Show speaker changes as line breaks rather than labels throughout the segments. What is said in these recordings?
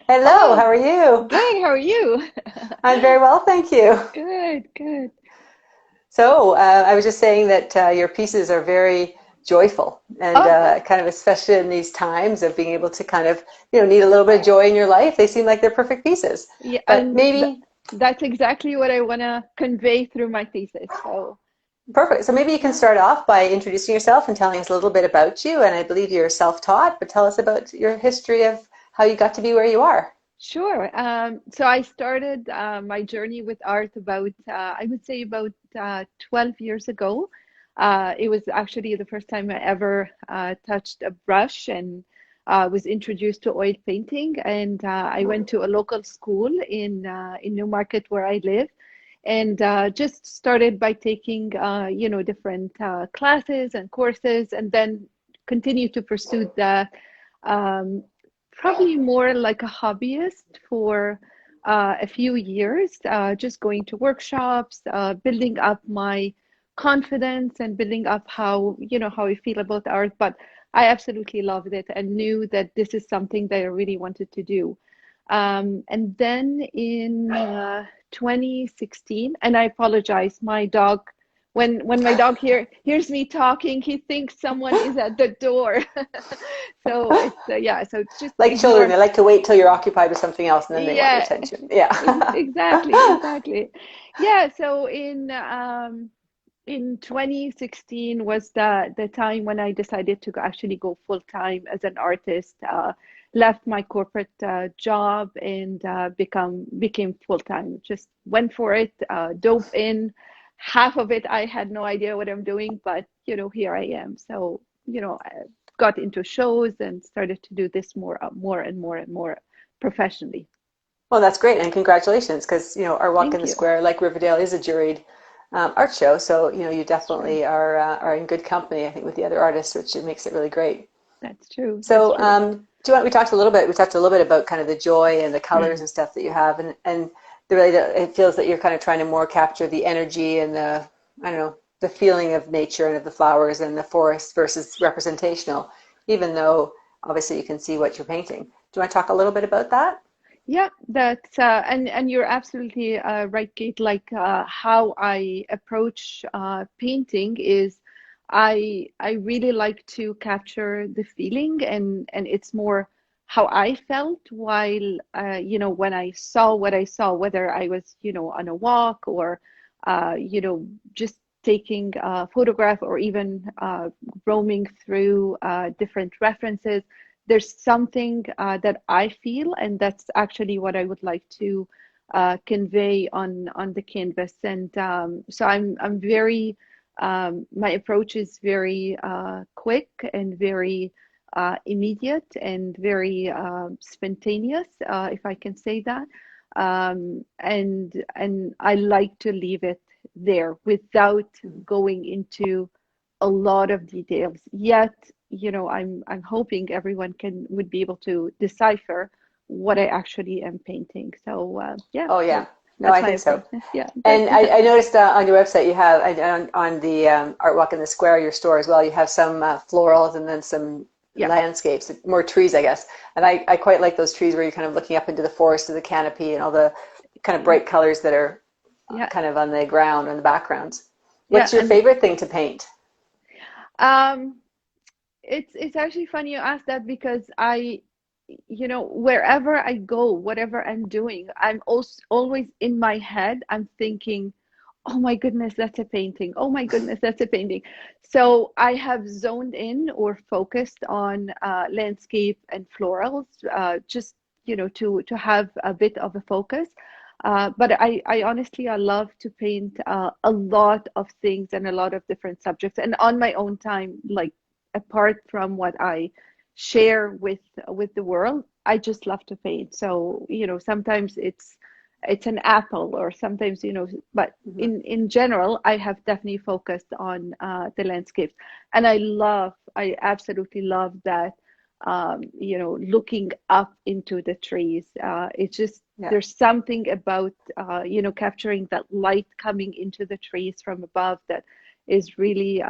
Hello,
Hello,
how are you?
good. How are you?
I'm very well, thank you.
Good, good.
So, I was just saying that your pieces are very joyful and
Oh,
kind of especially in these times of being able to kind of, need a little bit of joy in your life. They seem like they're perfect pieces.
yeah,
But
and th
maybe,
that's exactly what I want to convey through my thesis. So,
perfect. So maybe you can start off by introducing yourself and telling us a little bit about you. And I believe you're self-taught, but tell us about your history of how you got to be where you are.
sure. So I started my journey with art about, I would say about 12 years ago. It was actually the first time I ever touched a brush and was introduced to oil painting. And I went to a local school in Newmarket where I live, and just started by taking, different classes and courses, and then continued to pursue that. Um, Probably more like a hobbyist for a few years, just going to workshops, building up my confidence and building up how I feel about art. But I absolutely loved it and knew that this is something that I really wanted to do. And then in 2016, and I apologize, my dog, when my dog hears me talking, he thinks someone is at the door. So it's yeah, so just
Like children,
ignore.
they like to wait till you're occupied with something else and then they want your
Yeah,
attention. Yeah.
exactly, exactly. Yeah, so in 2016 was the time when I decided to actually go full time as an artist. Left my corporate job and became full time. Just went for it, dove in. Half of it I had no idea what I'm doing, but here I am. So I got into shows and started to do this more and more and more professionally.
Well, that's great, and congratulations, because Our Walk in
Thank
the
you.
Square, like Riverdale, is a juried art show. So you
That's true.
definitely are in good company, I think, with the other artists, which it makes it really great.
That's true. That's
So
true.
do you want? We talked a little bit about kind of the joy and the colors and stuff that you have, and it feels that you're kind of trying to more capture the energy and the I don't know the feeling of nature and of the flowers and the forest versus representational, even though obviously you can see what you're painting. Do you want to talk a little bit about that?
Yeah, that's and you're absolutely right, Kate. Like how I approach painting is I really like to capture the feeling, and it's more how I felt while when I saw what I saw, whether I was on a walk or just taking a photograph or even roaming through different references. There's something that I feel, and that's actually what I would like to convey on the canvas. And so I'm very my approach is very quick and very immediate and very spontaneous, if I can say that. And I like to leave it there without going into a lot of details. Yet, I'm hoping everyone would be able to decipher what I actually am painting. So yeah,
Oh
so
yeah, no,
that's
I
my
think so.
approach. Yeah, good.
And I noticed on your website you have on the Art Walk in the Square, your store as well. You have some florals and then some
Yeah,
landscapes, more trees, I guess. And I quite like those trees where you're kind of looking up into the forest of the canopy and all the kind of
yeah,
bright colors that are
yeah,
kind of on the ground and the backgrounds.
yeah.
What's your
And
favorite thing to paint?
um, it's actually funny you asked that because wherever I go, whatever I'm doing, I'm also always in my head, I'm thinking, oh my goodness, that's a painting. Oh my goodness, that's a painting. So I have zoned in or focused on landscape and florals, just to have a bit of a focus. But I honestly I love to paint a lot of things and a lot of different subjects, and on my own time, like apart from what I share with the world, I just love to paint. So sometimes it's an apple, or sometimes but
Hmm.
in general, I have definitely focused on the landscapes, and I absolutely love that. Looking up into the trees, it's just
Yeah.
there's something about capturing that light coming into the trees from above that is really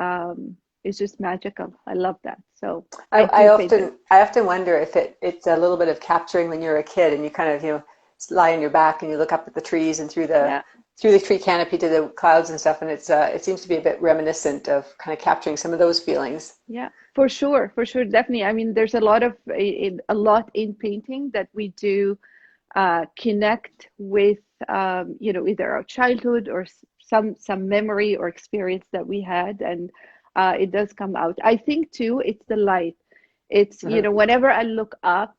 is just magical. I love that. So
I,
I
I
do paint it.
often I often wonder if it's a little bit of capturing when you're a kid and you kind of, lie on your back and you look up at the trees and
Yeah.
through the tree canopy to the clouds and stuff, and it seems to be a bit reminiscent of kind of capturing some of those feelings.
Yeah, for sure, definitely. I mean, there's a lot in painting that we do connect with, either our childhood or some memory or experience that we had, and it does come out. I think too, it's the light. It's,
Hmm.
whenever I look up,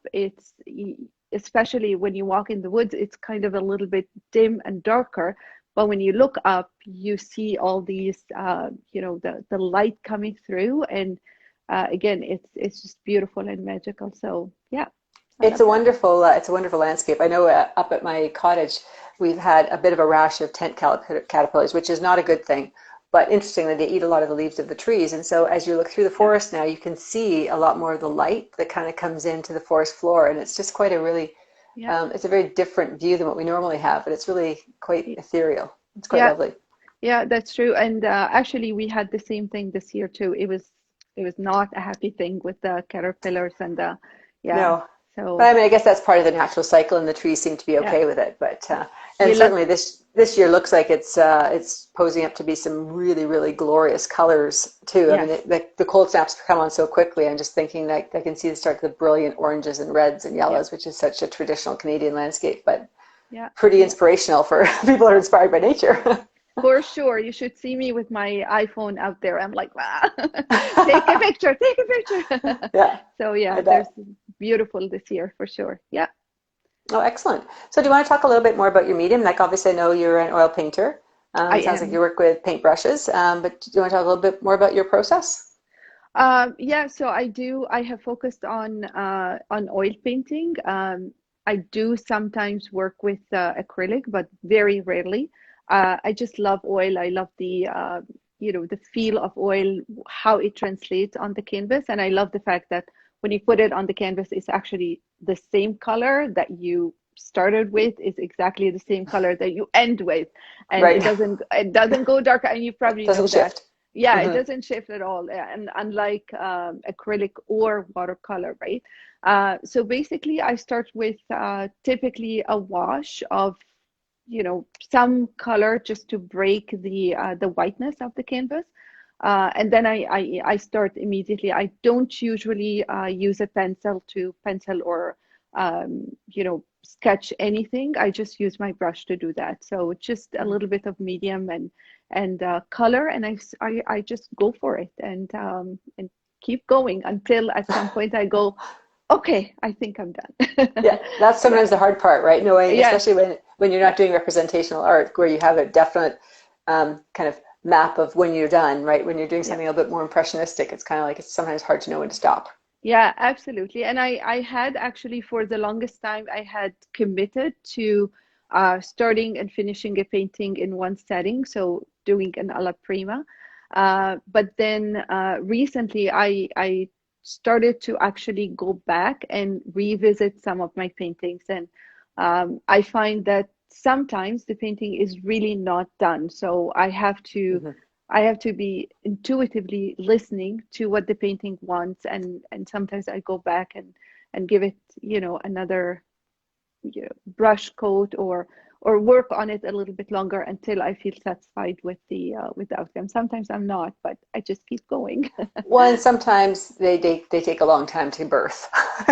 especially when you walk in the woods, it's kind of a little bit dim and darker. But when you look up, you see all these, the light coming through, and again, it's just beautiful and magical. So yeah, I love that.
It's a wonderful landscape. I know up at my cottage, we've had a bit of a rash of caterpillars, which is not a good thing. But interestingly, they eat a lot of the leaves of the trees. And so as you look through the
Yeah,
forest now, you can see a lot more of the light that kind of comes into the forest floor. And it's just quite a really,
yeah,
it's a very different view than what we normally have, but it's really quite ethereal. It's quite
yeah,
lovely.
yeah. That's true. And actually, we had the same thing this year too. It was not a happy thing with the caterpillars and the yeah.
No, but
So
I mean, I guess that's part of the natural cycle, and the trees seem to be
yeah,
okay with it. But
we
and
look.
certainly this year looks like it's posing up to be some really really glorious colors too. I mean,
Yes,
the cold snaps come on so quickly. I'm just thinking that I can see the start of the brilliant oranges and reds and
yeah,
yellows, which is such a traditional Canadian landscape, but
yeah,
pretty
yeah.
inspirational for people who are inspired by nature.
For sure. You should see me with my iPhone out there. I'm like, wow, take a picture, take a picture.
Yeah,
So
I
yeah, there's
bet.
beautiful this year for sure. Yeah,
Oh, excellent. So, do you want to talk a little bit more about your medium? Like, obviously, I know you're an oil painter.
I
It sounds like you
am.
work with paintbrushes, but do you want to talk a little bit more about your process?
Yeah, so I do. I have focused on oil painting. I do sometimes work with acrylic, but very rarely. I just love oil. I love the feel of oil, how it translates on the canvas, and I love the fact that when you put it on the canvas, it's actually the same color that you started with is exactly the same color that you end with, and it
Right.
doesn't go darker. And you probably know
Doesn't
that.
shift.
Yeah, it
Hmm.
doesn't shift at all, and unlike acrylic or watercolor, right? So basically, I start with typically a wash of, some color just to break the whiteness of the canvas, and then I start immediately. I don't usually use a pencil or sketch anything. I just use my brush to do that. So just a little bit of medium and color, and I just go for it and keep going until at some point I go, okay, I think I'm done.
Yeah, that's
Yeah.
sometimes the hard part, right? Knowing,
Yes.
especially when you're
Yeah.
not doing representational art, where you have a definite kind of map of when you're done, right? When you're doing
Yeah.
something a little bit more impressionistic, it's kind of like it's sometimes hard to know when to stop.
Yeah, absolutely. And I had actually for the longest time I had committed to starting and finishing a painting in one setting, so doing an alla prima. But then recently I started to actually go back and revisit some of my paintings, and I find that sometimes the painting is really not done. So
Hmm.
I have to be intuitively listening to what the painting wants, and sometimes I go back and give it, another, brush coat or work on it a little bit longer until I feel satisfied with the outcome. Sometimes I'm not, but I just keep going.
Well, and sometimes they take a long time to birth.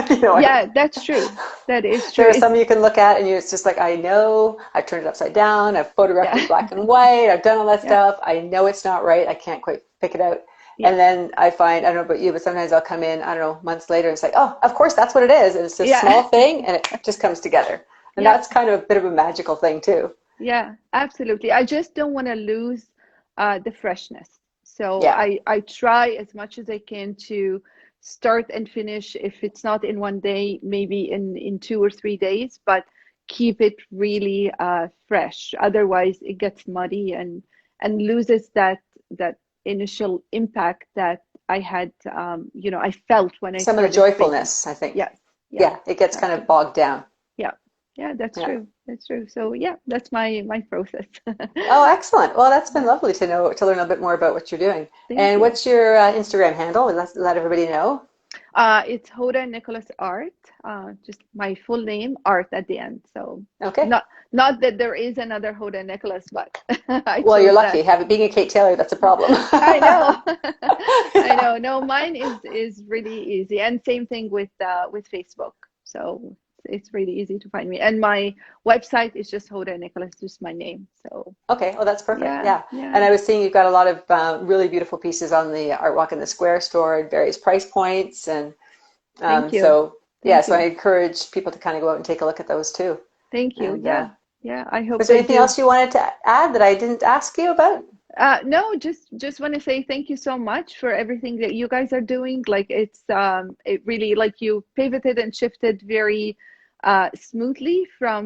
You know,
Yeah, that's true. That is true.
there are some you can look at and it's just like, I know I've turned it upside down, I've photographed
Yeah,
it black and white, I've done all that
yeah,
stuff. I know it's not right. I can't quite pick it out.
yeah,
And then I find, I don't know about you, but sometimes I'll come in, I don't know, months later and it's like, oh, of course that's what it is. And it's this
yeah,
small thing and it just comes together. And
yeah.
that's kind of a bit of a magical thing too.
Yeah, absolutely. I just don't want to lose the freshness. So
Yeah.
I try as much as I can to start and finish. If it's not in one day, maybe in 2 or 3 days, but keep it really fresh. Otherwise, it gets muddy and loses that initial impact that I had, I felt when I
Some of the
started painting.
joyfulness, I think.
Yes, yes,
Yeah, it gets kind of
absolutely.
bogged down.
Yeah. Yeah, that's
Yeah.
true. That's true. So yeah, that's my process.
Oh, excellent. Well, that's been lovely to know, to learn a bit more about what you're doing.
Thank
And
you.
what's your Instagram handle? Let everybody know.
It's Hoda Nicols Art. Just my full name, Art at the end. So
Okay.
not that there is another Hoda Nicols, but I
Well, you're
chose that.
lucky. Having being a Kate Taylor, that's a problem.
I know. I
Yeah.
know. No, mine is really easy, and same thing with Facebook. So it's really easy to find me. And my website is just Hoda Nicols, just my name. So
Okay. Well, that's perfect.
yeah,
Yeah. And
yeah.
I was seeing you've got a lot of really beautiful pieces on the ArtWalk in the Square store at various price points, and
Thank you.
so yeah.
Thank
So I
you.
encourage people to kind of go out and take a look at those too.
Thank you.
And
Yeah. Yeah. I hope
was there
they
anything
do.
else you wanted to add that I didn't ask you about?
No, just want to say thank you so much for everything that you guys are doing. Like it really like you pivoted and shifted very smoothly from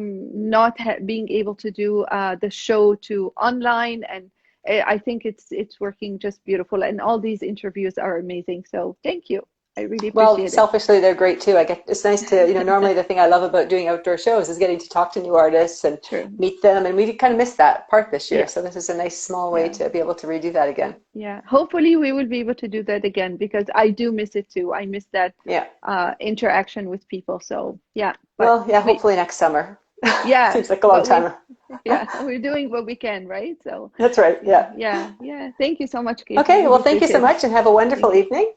not ha being able to do the show to online, and I think it's working just beautiful. And all these interviews are amazing. So thank you. I really
Well,
appreciate it.
selfishly, they're great too. I get it's nice to, normally the thing I love about doing outdoor shows is getting to talk to new artists and
True.
meet them, and we kind of missed that part this year.
Yeah.
So this is a nice small way
Yeah.
to be able to redo that again.
Yeah, hopefully we will be able to do that again because I do miss it too. I miss that
Yeah.
interaction with people. So yeah, but
Well, yeah,
we
hopefully next summer.
yeah,
Seems like a long
but
time.
yeah, we're doing what we can, right? So
That's right.
yeah,
Yeah.
yeah, yeah. Thank you so much, Kate. I
Okay.
really
Well, thank you so
appreciate it.
much and have a wonderful
Thank you.
evening.